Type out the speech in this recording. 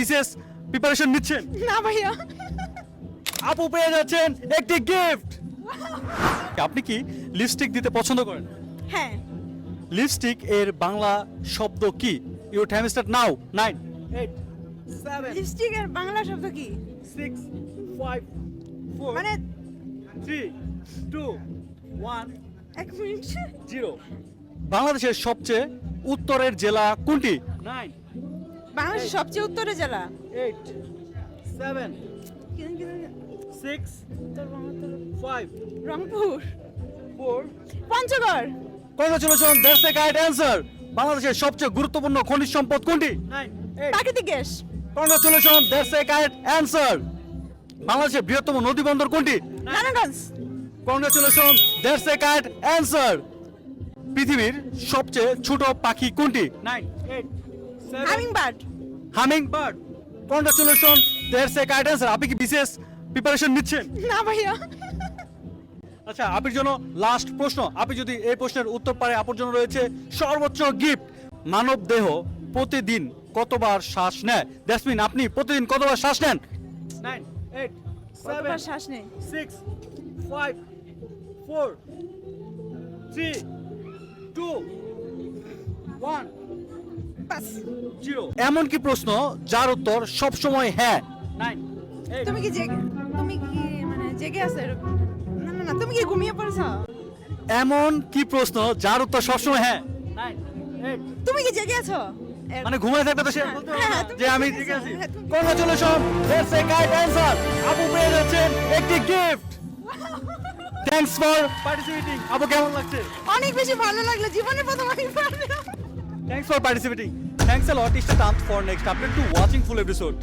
বিশেষ প্রিপারেশন নিচ্ছেন? না ভাইয়া। আপু পেয়ে যাচ্ছেন একটি গিফট। আপনি কি লিপস্টিক দিতে পছন্দ করেন? হ্যাঁ। লিপস্টিক এর বাংলা শব্দ কি? Your time start now. 9 8 7 লিপস্টিকের বাংলা শব্দ কি? 6 5 4 মানে 3 2 1 এক মিনিট। 0। বাংলাদেশের সবচেয়ে উত্তরের জেলা কোনটি? 9 বাংলাদেশের সবচেয়ে উত্তরে জেলা 8 7 6 5 Rangpur, 4 Panchagarh, congratulation, that's a correct answer. বাংলাদেশের সবচেয়ে গুরুত্বপূর্ণ খনিজ সম্পদ কোনটি? 9 8 প্রাকৃতিক gas, congratulation, that's a correct answer. বাংলাদেশের বৃহত্তম নদী বন্দর কোনটি? Narayanganj, congratulation, that's a correct answer. পৃথিবীর সবচেয়ে ছোট পাখি কোনটি? 9 8 7 hummingbird. Humming bird. Congratulation, that's a correct answer. আপনি কি বিশেষ প্রিপারেশন নিচ্ছেন? না ভাইয়া। আচ্ছা, আপনার জন্য লাস্ট প্রশ্ন। আপনি যদি এই প্রশ্নের উত্তর পারে, আপনার জন্য রয়েছে সর্বোচ্চ গিফট। মানব দেহ প্রতিদিন কতবার শ্বাস নেয়? দ্যাটস মিন আপনি প্রতিদিন কতবার শ্বাস নেন? 9 8 কতবার শ্বাস নেই? 6 5 4 3 2 1 পাস। 0। এমন কি প্রশ্ন যার উত্তর সব সময় হ্যাঁ? 9 8 তুমি কি মানে জেগে আছো এরকম? না না না, তুমি কি ঘুমিয়ে পড়েছো? এমন কি প্রশ্ন যার উত্তর সব সময় হ্যাঁ? 9 8 তুমি কি জেগে আছো? মানে ঘুমায় থাকবে তো সে হ্যাঁ, বলতে হ্যাঁ, পারবে না তুমি যে আমি ঠিক ঠিক আছো। আছি। হ্যাঁ, তুমি- congratulation, that's a correct answer. আপু পেয়ে যাচ্ছেন একটি গিফট। Thanks for participating. আপু কেমন লাগছে? অনেক বেশি ভালো লাগলো, জীবনের প্রথম আমি পারলাম। Thanks for participating. Thanks a lot, Ishtant, for next update to watching full episode.